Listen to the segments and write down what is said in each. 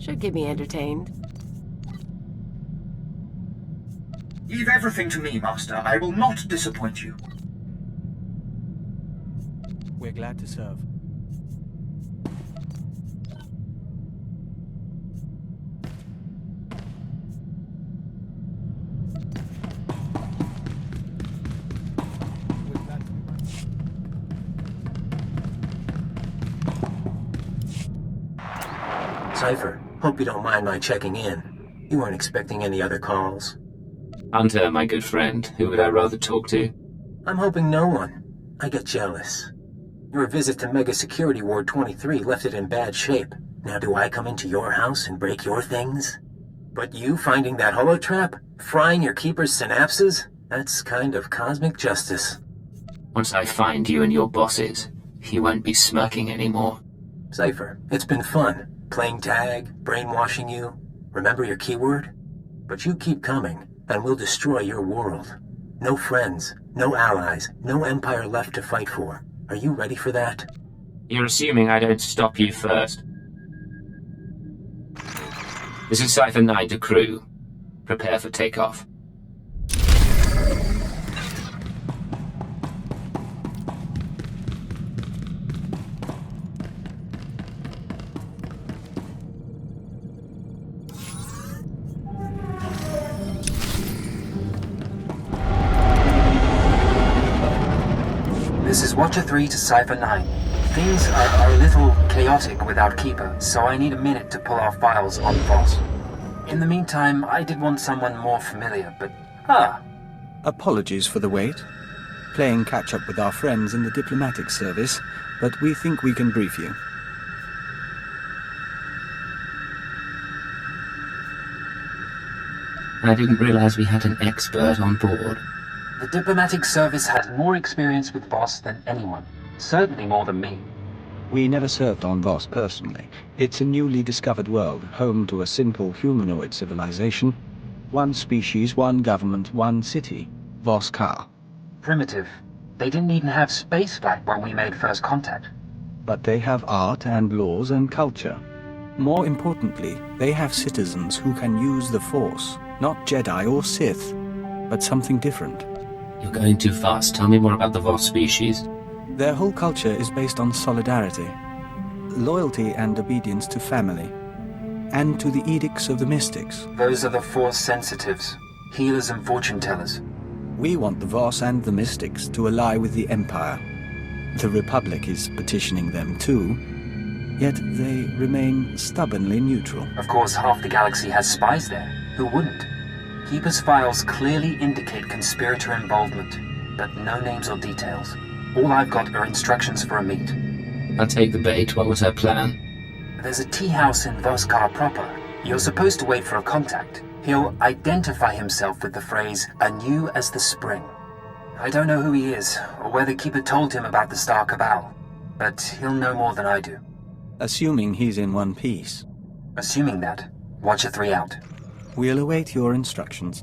Should keep me entertained. Leave everything to me, Master. I will not disappoint you. We're glad to serve. Cypher, hope you don't mind my checking in. You weren't expecting any other calls? Hunter, my good friend, who would I rather talk to? I'm hoping no one. I get jealous. Your visit to Mega Security Ward 23 left it in bad shape. Now do I come into your house and break your things? But you finding that holotrap? Frying your keeper's synapses? That's kind of cosmic justice. Once I find you and your bosses, you won't be smirking anymore. Cypher, it's been fun. Playing tag, brainwashing you. Remember your keyword? But you keep coming, and we'll destroy your world. No friends, no allies, no empire left to fight for. Are you ready for that? You're assuming I don't stop you first. This is Cypher 9 to crew. Prepare for takeoff. This is Watcher 3 to Cypher 9. Things are a little chaotic without Keeper, so I need a minute to pull our files on Voss. In the meantime, I did want someone more familiar, but... Apologies for the wait. Playing catch-up with our friends in the diplomatic service, but we think we can brief you. I didn't realize we had an expert on board. The diplomatic service has more experience with Voss than anyone. Certainly more than me. We never served on Voss personally. It's a newly discovered world, home to a simple humanoid civilization. One species, one government, one city. Voss-Ka. Primitive. They didn't even have spaceflight when we made first contact. But they have art and laws and culture. More importantly, they have citizens who can use the Force. Not Jedi or Sith, but something different. You're going too fast. Tell me more about the Voss species. Their whole culture is based on solidarity, loyalty and obedience to family, and to the edicts of the mystics. Those are the Force sensitives, healers and fortune tellers. We want the Voss and the mystics to ally with the Empire. The Republic is petitioning them too, yet they remain stubbornly neutral. Of course, half the galaxy has spies there. Who wouldn't? Keeper's files clearly indicate conspirator involvement, but no names or details. All I've got are instructions for a meet. I'll take the bait. What was her plan? There's a tea house in Voss-Ka proper. You're supposed to wait for a contact. He'll identify himself with the phrase, anew as the spring. I don't know who he is, or whether Keeper told him about the Star Cabal, but he'll know more than I do. Assuming he's in one piece. Assuming that, Watcher 3 out. We'll await your instructions.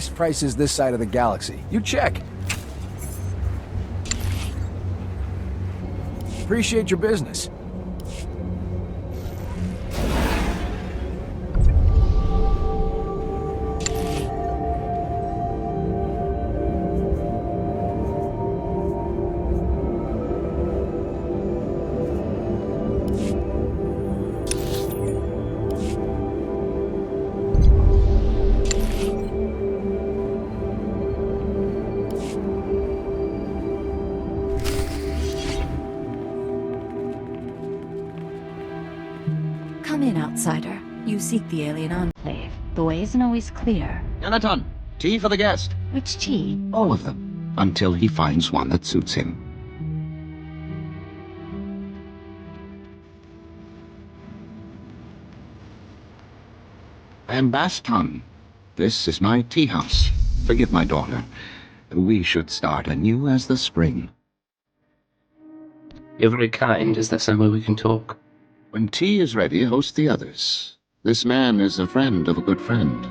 Best prices this side of the galaxy. You check. Appreciate your business. Come in, outsider. You seek the alien enclave. The way isn't always clear. Yanaton, tea for the guest. Which tea? All of them, until he finds one that suits him. I am Baston. This is my tea house. Forgive my daughter. We should start anew as the spring. You're very kind. Is there somewhere we can talk? When tea is ready, host the others. This man is a friend of a good friend.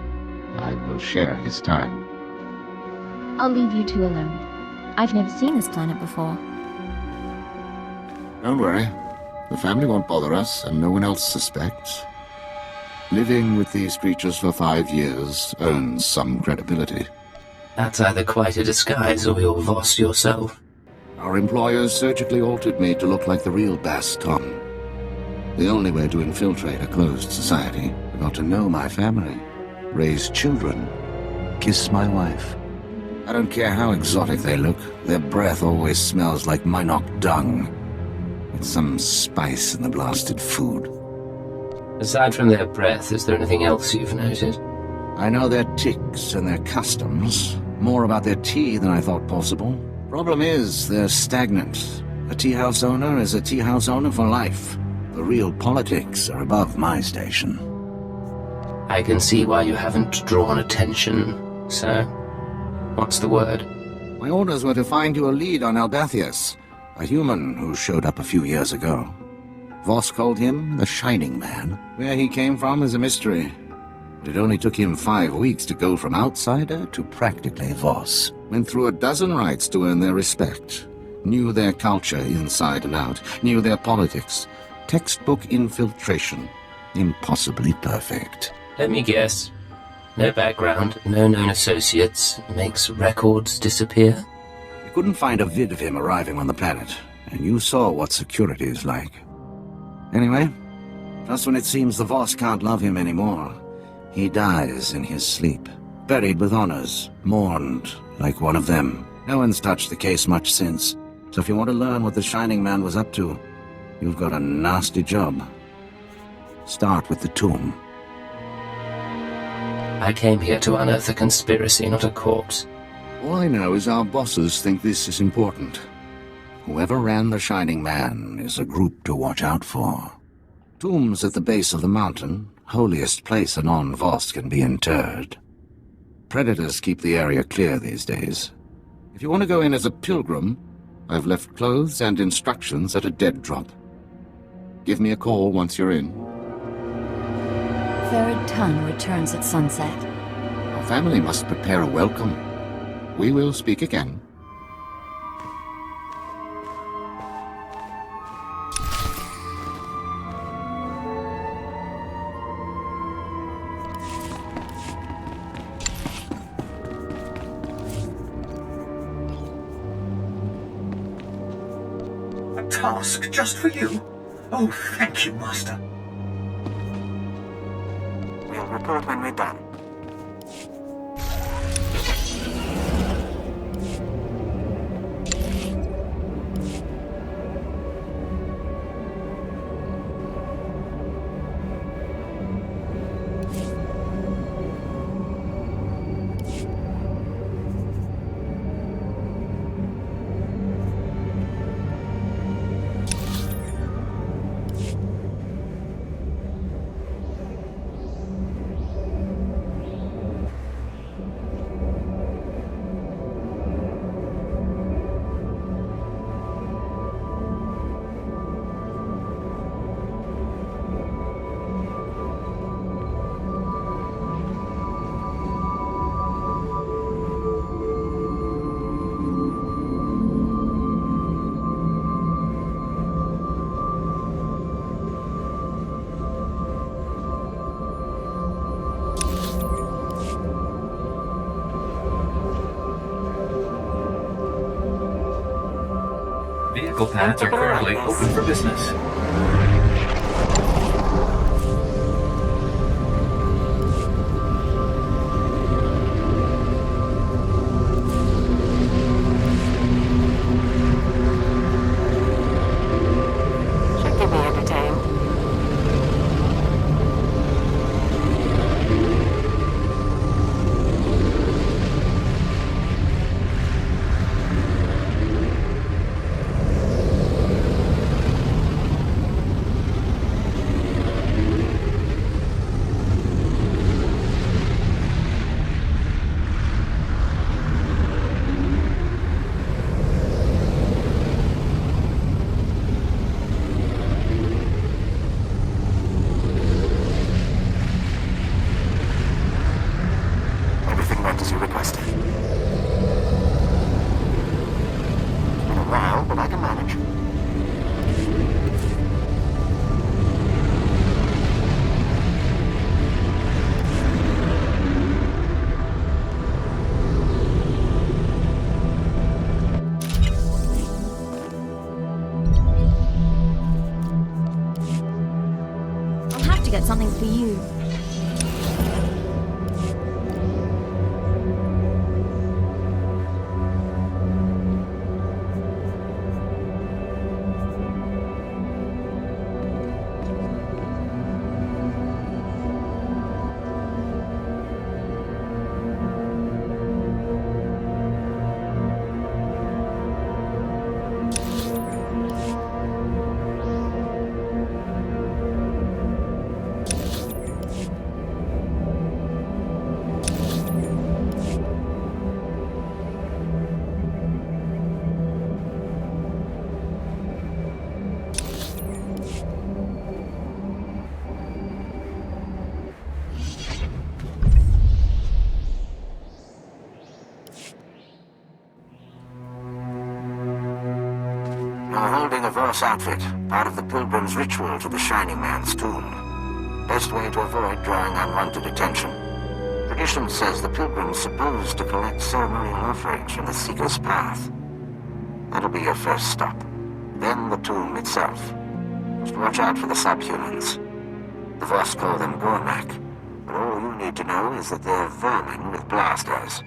I will share his time. I'll leave you two alone. I've never seen this planet before. Don't worry. The family won't bother us, and no one else suspects. Living with these creatures for 5 years earns some credibility. That's either quite a disguise or you're Voss yourself. Our employers surgically altered me to look like the real Baston. The only way to infiltrate a closed society, I got to know my family, raise children, kiss my wife. I don't care how exotic they look, their breath always smells like Minok dung. With some spice in the blasted food. Aside from their breath, is there anything else you've noted? I know their tics and their customs, more about their tea than I thought possible. Problem is, they're stagnant. A tea house owner is a tea house owner for life. The real politics are above my station. I can see why you haven't drawn attention, sir. What's the word? My orders were to find you a lead on Albathius, a human who showed up a few years ago. Voss called him the Shining Man. Where he came from is a mystery. But it only took him 5 weeks to go from outsider to practically Voss. Went through a dozen rites to earn their respect. Knew their culture inside and out. Knew their politics. Textbook infiltration. Impossibly perfect. Let me guess. No background, no known associates, makes records disappear? You couldn't find a vid of him arriving on the planet, and you saw what security is like. Anyway, just when it seems the Voss can't love him anymore, he dies in his sleep. Buried with honors, mourned like one of them. No one's touched the case much since, so if you want to learn what the Shining Man was up to, you've got a nasty job. Start with the tomb. I came here to unearth a conspiracy, not a corpse. All I know is our bosses think this is important. Whoever ran the Shining Man is a group to watch out for. Tombs at the base of the mountain, holiest place a non-Voss can be interred. Predators keep the area clear these days. If you want to go in as a pilgrim, I've left clothes and instructions at a dead drop. Give me a call once you're in. Farid Tun returns at sunset. Our family must prepare a welcome. We will speak again. A task just for you? Oh, thank you, Master. We'll report when we're done. Vehicle pads are currently open for business. Should keep me entertained. Everything went as you requested. It's been a while, but I can manage. I'll have to get something for you. You're holding a Voss outfit, part of the pilgrim's ritual to the Shining Man's tomb. Best way to avoid drawing unwanted attention. Tradition says the pilgrim's supposed to collect ceremonial offerings from the Seeker's path. That'll be your first stop. Then the tomb itself. Just watch out for the subhumans. The Voss call them Gormak, but all you need to know is that they're vermin with blasters.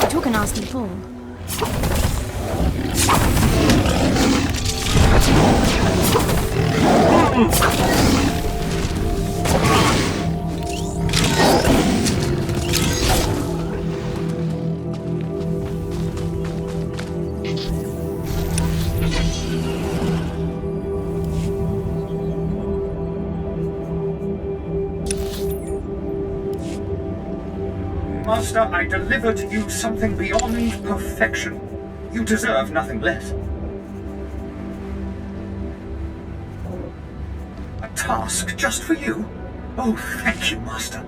Took a nasty fall. Master, I deliver to you something beyond perfection. You deserve nothing less. A task just for you? Oh, thank you, Master.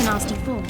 Nasty fool.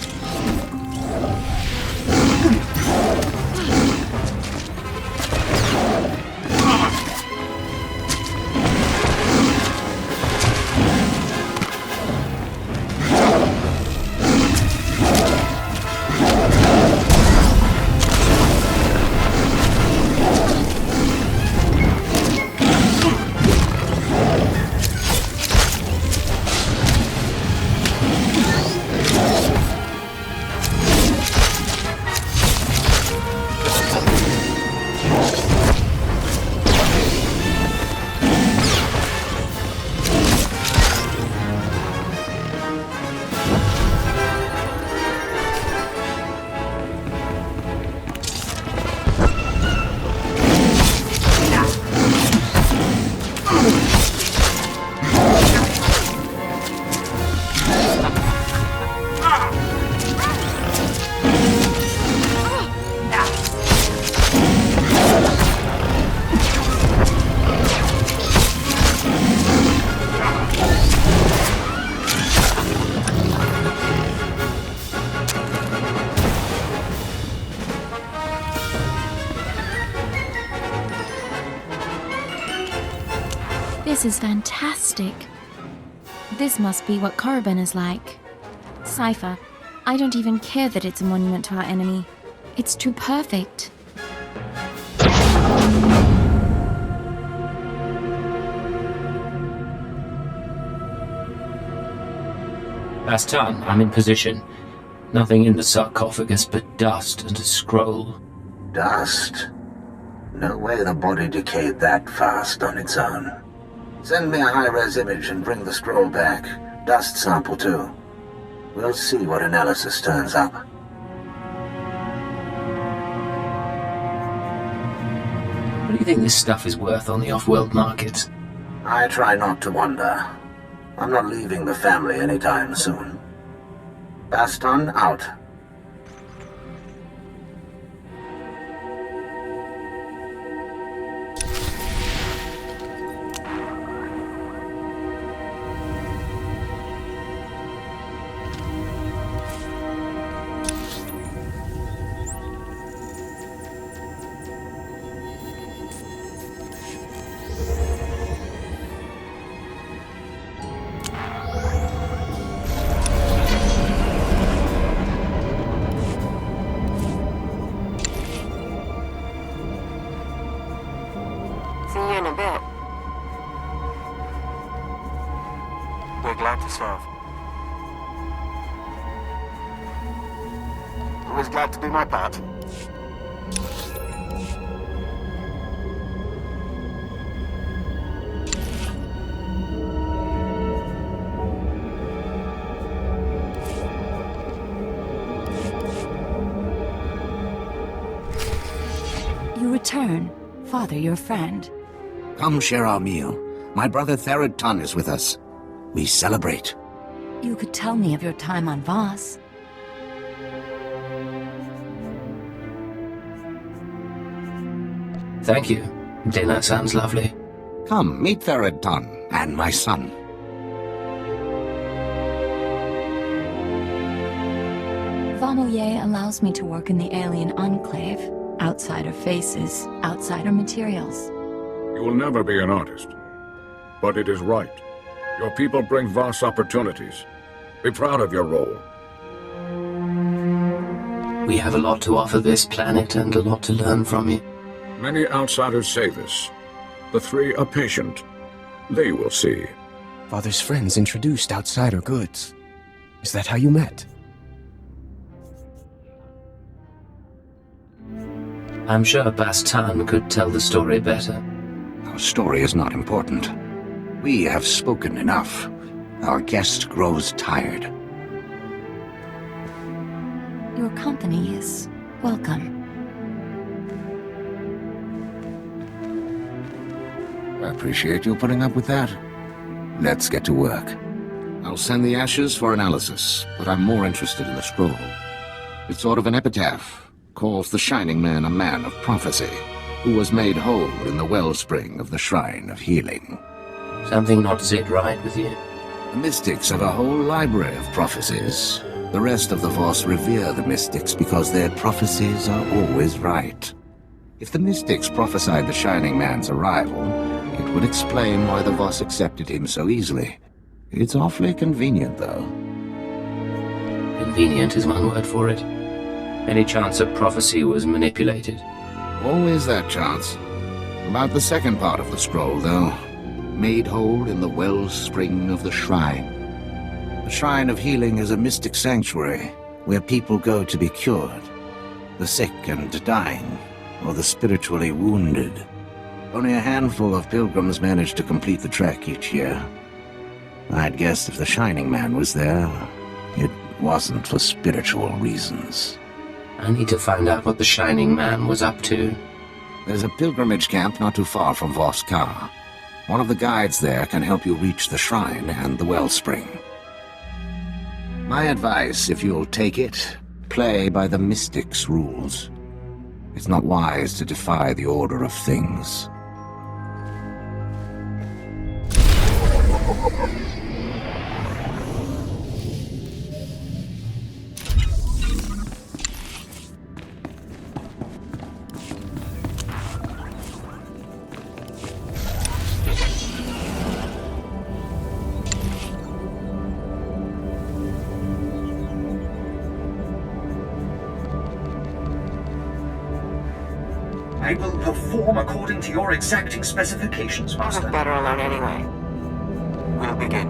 This is fantastic. This must be what Korriban is like. Cypher, I don't even care that it's a monument to our enemy. It's too perfect. Bastan, I'm in position. Nothing in the sarcophagus but dust and a scroll. Dust? No way the body decayed that fast on its own. Send me a high-res image and bring the scroll back. Dust sample, too. We'll see what analysis turns up. What do you think this stuff is worth on the off-world market? I try not to wonder. I'm not leaving the family anytime soon. Baston out. See you in a bit. We're glad to serve. Always glad to do my part. You return. Father, your friend. Come share our meal. My brother Therod Tun is with us. We celebrate. You could tell me of your time on Voss. Thank you. Dinner sounds lovely. Come, meet Therod Tun and my son. Vamoye allows me to work in the alien enclave. Outsider faces, outsider materials. You will never be an artist. But it is right. Your people bring vast opportunities. Be proud of your role. We have a lot to offer this planet and a lot to learn from you. Many outsiders say this. The three are patient. They will see. Father's friends introduced outsider goods. Is that how you met? I'm sure Bastan could tell the story better. Our story is not important. We have spoken enough. Our guest grows tired. Your company is welcome. I appreciate you putting up with that. Let's get to work. I'll send the ashes for analysis, but I'm more interested in the scroll. It's sort of an epitaph. Calls the Shining Man a man of prophecy, who was made whole in the wellspring of the Shrine of Healing. Something not sit right with you. The mystics have a whole library of prophecies. The rest of the Voss revere the mystics because their prophecies are always right. If the mystics prophesied the Shining Man's arrival, it would explain why the Voss accepted him so easily. It's awfully convenient, though. Convenient is one word for it. Any chance a prophecy was manipulated? Always that chance. About the second part of the scroll, though. Made whole in the wellspring of the shrine. The Shrine of Healing is a mystic sanctuary where people go to be cured. The sick and dying, or the spiritually wounded. Only a handful of pilgrims manage to complete the trek each year. I'd guess if the Shining Man was there, it wasn't for spiritual reasons. I need to find out what the Shining Man was up to. There's a pilgrimage camp not too far from Voskar. One of the guides there can help you reach the shrine and the wellspring. My advice, if you'll take it, play by the mystics' rules. It's not wise to defy the order of things. I will perform according to your exacting specifications, Master. You're better alone anyway. We'll begin.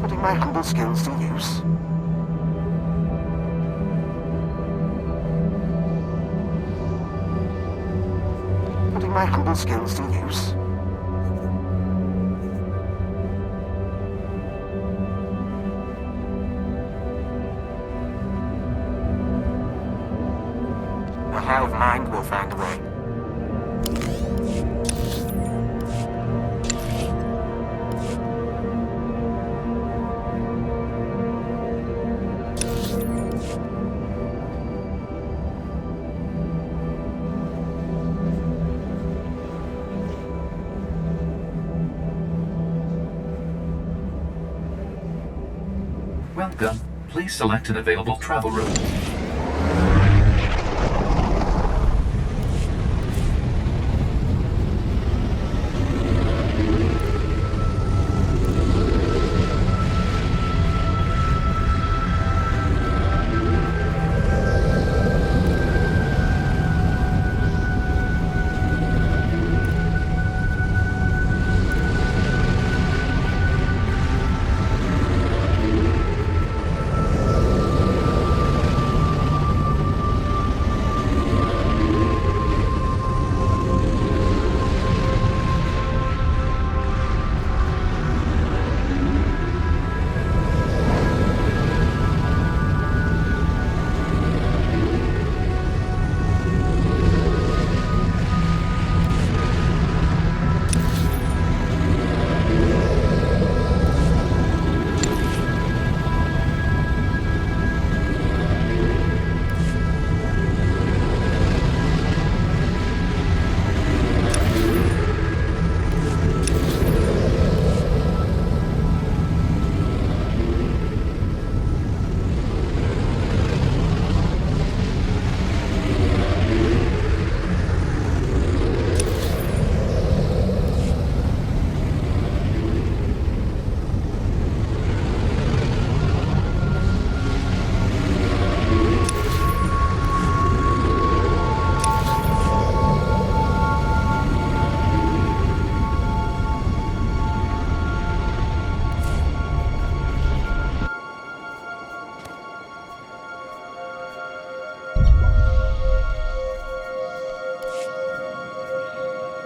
Putting my humble skills to use. Putting my humble skills to use. The hive mind will find a way. Welcome. Please select an available travel route.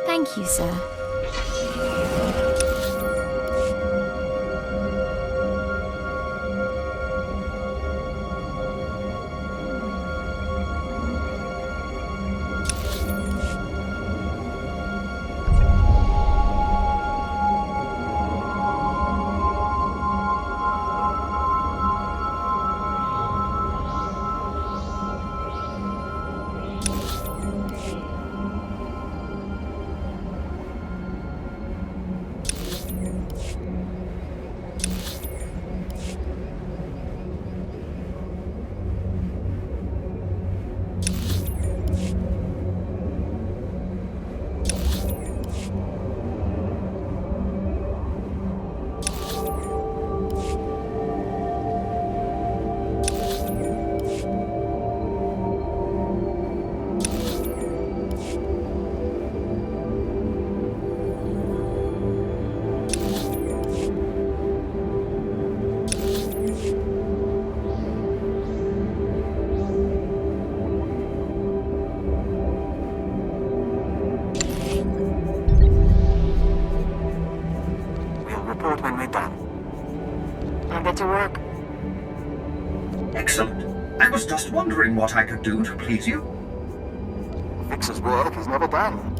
Thank you, sir. Report when we're done. I'll get to work. Excellent. I was just wondering what I could do to please you. Fixer's work is never done.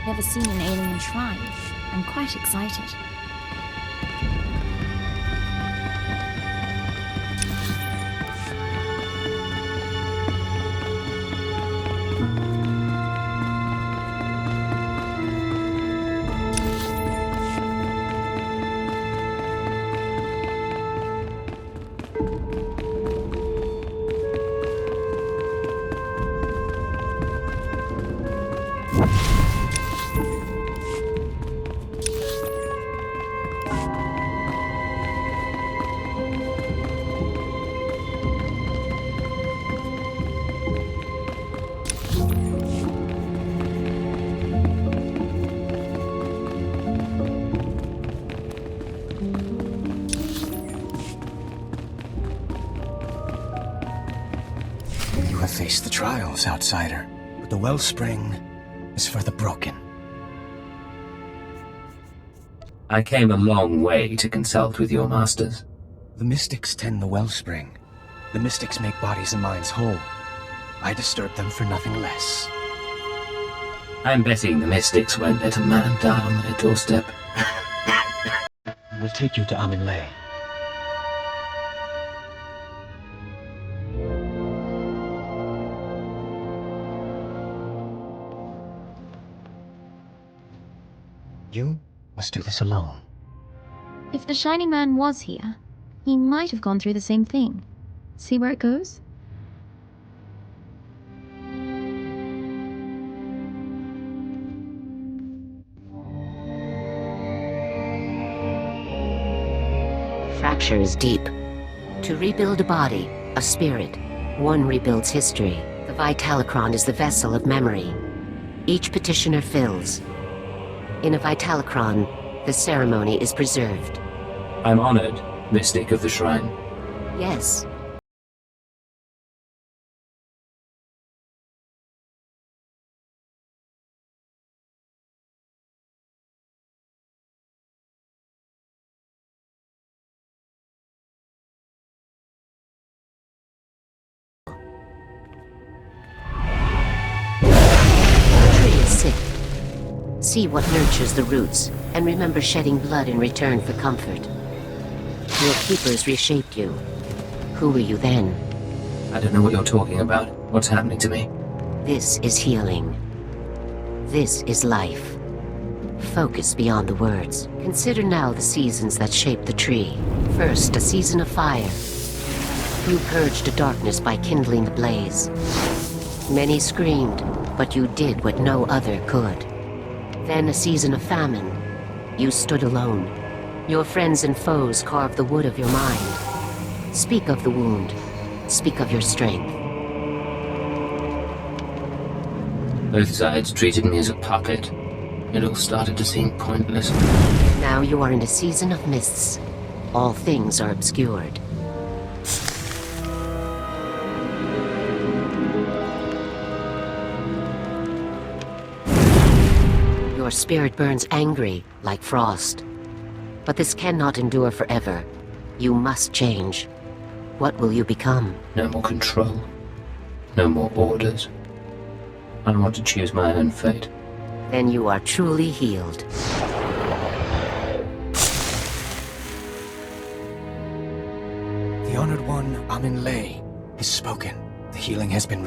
Never seen an alien shrine. I'm quite excited. Face the trials, outsider, but the wellspring is for the broken. I came a long way to consult with your masters. The mystics tend the wellspring. The mystics make bodies and minds whole. I disturb them for nothing less. I'm betting the mystics won't let a man die on their doorstep. We'll take you to Aminlay. You must do this alone. If the Shining Man was here, he might have gone through the same thing. See where it goes? Fracture is deep. To rebuild a body, a spirit, one rebuilds history. The Vitalocron is the vessel of memory. Each petitioner fills. In a Vitalocron, the ceremony is preserved. I'm honored, mystic of the shrine. Yes. The tree is sick. See what nurtures the roots, and remember shedding blood in return for comfort. Your keepers reshaped you. Who were you then? I don't know what you're talking about. What's happening to me? This is healing. This is life. Focus beyond the words. Consider now the seasons that shaped the tree. First, a season of fire. You purged the darkness by kindling the blaze. Many screamed, but you did what no other could. Then a season of famine. You stood alone. Your friends and foes carved the wood of your mind. Speak of the wound. Speak of your strength. Both sides treated me as a puppet. It all started to seem pointless. Now you are in a season of mists. All things are obscured. Your spirit burns angry, like frost. But this cannot endure forever. You must change. What will you become? No more control. No more orders. I want to choose my own fate. Then you are truly healed. The Honored One, Amin Lay, has spoken. The healing has been